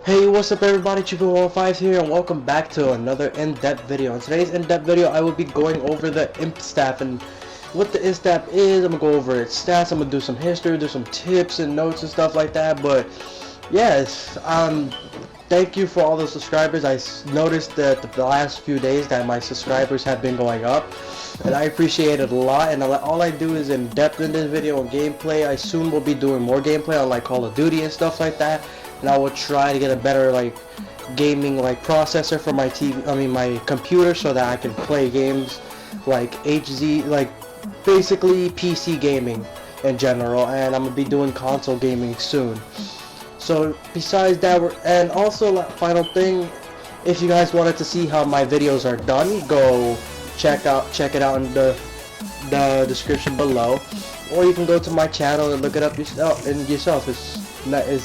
Hey, what's up everybody, Chupi here, and welcome back to another in-depth video. In today's in-depth video, I will be going over the Imp Staff, and what the Imp Staff is. I'm going to go over its stats, I'm going to do some history, do some tips and notes and stuff like that. But yes, thank you for all the subscribers. I noticed that the last few days that my subscribers have been going up, and I appreciate it a lot. And all I do is in-depth in this video and gameplay. I soon will be doing more gameplay on like Call of Duty and stuff like that. And I will try to get a better gaming processor for my my computer, so that I can play games like basically PC gaming in general. And I'm gonna be doing console gaming soon. So besides that, and also final thing, if you guys wanted to see how my videos are done, go check it out in the description below, or you can go to my channel and look it up yourself. It's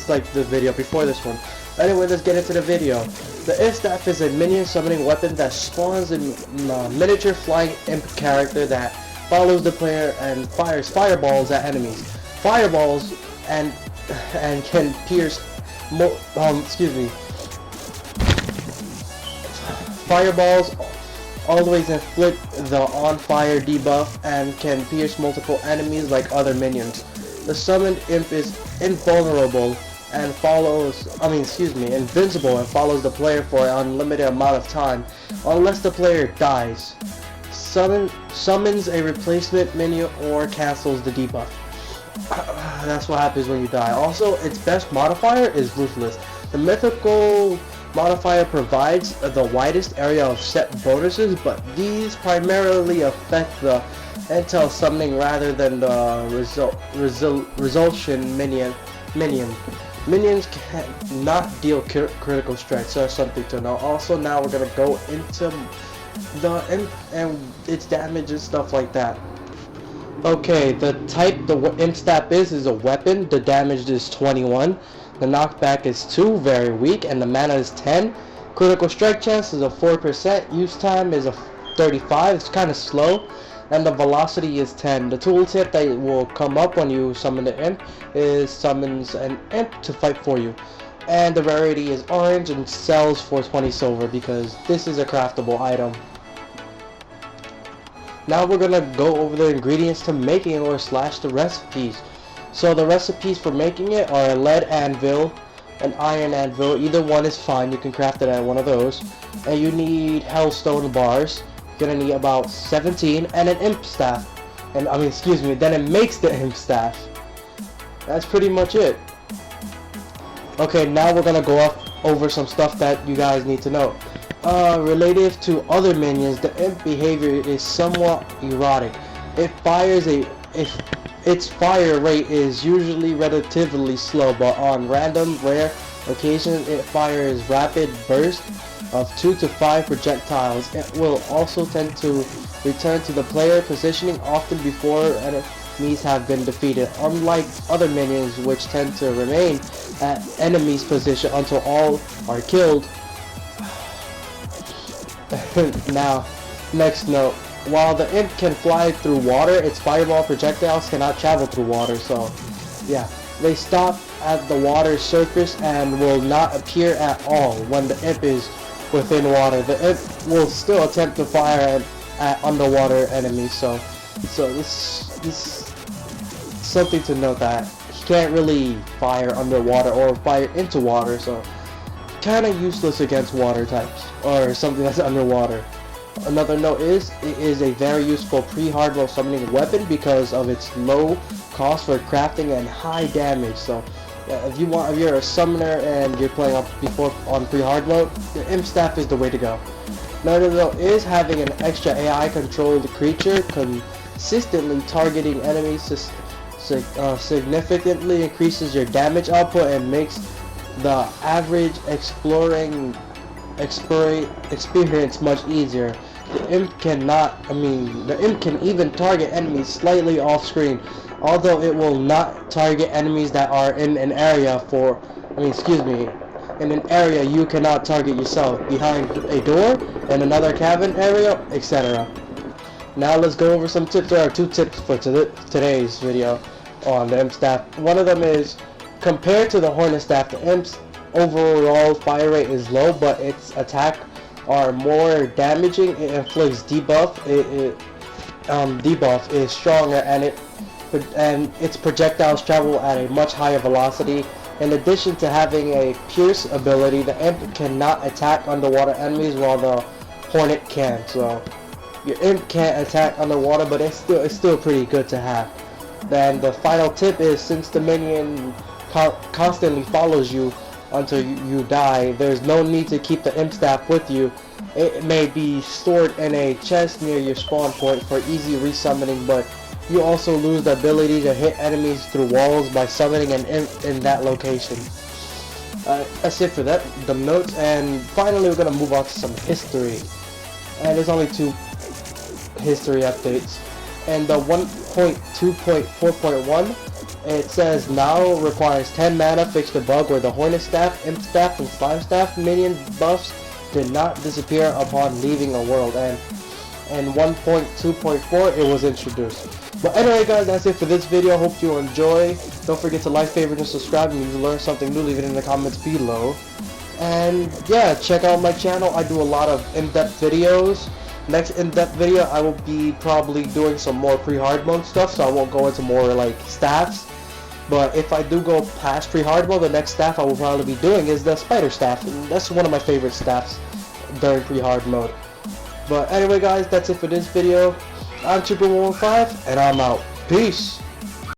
like the video before this one. Anyway, let's get into the video. The Imp Staff is a minion summoning weapon that spawns a miniature flying imp character that follows the player and fires fireballs at enemies. Fireballs and can pierce Fireballs always inflict the on fire debuff and can pierce multiple enemies like other minions. The summoned imp is invulnerable and invincible and follows the player for an unlimited amount of time unless the player dies, summons a replacement minion, or cancels the debuff. That's what happens when you die. Also, its best modifier is Ruthless. The Mythical modifier provides the widest area of set bonuses, but these primarily affect the intel summoning rather than the resolution minion. Minions cannot deal critical strike, so that's something to know. Also, now we're gonna go into the imp and its damage and stuff like that. Okay, the type the Imp Staff is a weapon. The damage is 21. The knockback is 2, very weak, and the mana is 10. Critical strike chance is a 4%. Use time is a 35. It's kind of slow. And the velocity is 10. The tooltip that will come up when you summon the imp is summons an imp to fight for you. And the rarity is orange and sells for 20 silver because this is a craftable item. Now we're gonna go over the ingredients to making it, or slash the recipes. So the recipes for making it are a lead anvil, an iron anvil. Either one is fine. You can craft it at one of those. And you need hellstone bars. You're gonna need about 17, and an imp staff. And then it makes the imp staff. That's pretty much it. Okay, now we're gonna go over some stuff that you guys need to know. Relative to other minions, the imp behavior is somewhat erratic. Its fire rate is usually relatively slow, but on random rare occasions it fires rapid bursts of 2 to 5 projectiles. It will also tend to return to the player positioning often before enemies have been defeated, unlike other minions which tend to remain at enemies' position until all are killed. Now, next note. While the imp can fly through water, its fireball projectiles cannot travel through water, so yeah. They stop at the water's surface and will not appear at all when the imp is within water. The imp will still attempt to fire at underwater enemies, so this is something to note, that he can't really fire underwater or fire into water, so kind of useless against water types or something that's underwater. Another note is, it is a very useful pre-hard mode summoning weapon because of its low cost for crafting and high damage. So yeah, if you're a summoner and you're playing on pre-hard mode, the Imp Staff is the way to go. Another note is, having an extra AI controlled creature consistently targeting enemies significantly increases your damage output and makes the average experience much easier. The imp can even target enemies slightly off screen, although it will not target enemies that are in an area you cannot target yourself, behind a door, in another cabin area, etc. Now let's go over some tips. There are 2 tips for today's video on the Imp Staff. One of them is, compared to the Hornet Staff, the Imp overall fire rate is low, but its attack are more damaging. It inflicts debuff. Debuff is stronger, and its projectiles travel at a much higher velocity. In addition to having a pierce ability, the Imp cannot attack underwater enemies while the Hornet can. So your Imp can't attack underwater, but it's still pretty good to have. Then the final tip is, since the minion constantly follows you until you die, there's no need to keep the Imp Staff with you. It may be stored in a chest near your spawn point for easy resummoning, but you also lose the ability to hit enemies through walls by summoning an Imp in that location. That's it for the notes, and finally we're going to move on to some history. And there's only 2 history updates. And the 1.2.4.1, it says now requires 10 mana, fix the bug where the Hornet Staff, Imp Staff, and Slime Staff minion buffs did not disappear upon leaving a world. And in 1.2.4 it was introduced. But anyway guys, that's it for this video. Hope you enjoy. Don't forget to like, favorite, and subscribe. And if you learn something new, leave it in the comments below. And yeah, check out my channel. I do a lot of in-depth videos. Next in-depth video, I will be probably doing some more pre-hard mode stuff, so I won't go into more like staffs. But if I do go past pre-hard mode, the nenext staff I will probably be doing is the spider staff, and that's one of my favorite staffs during pre-hard mode. But anyway guys, that's it for this video. I'm Chupi115, and I'm out. Peace!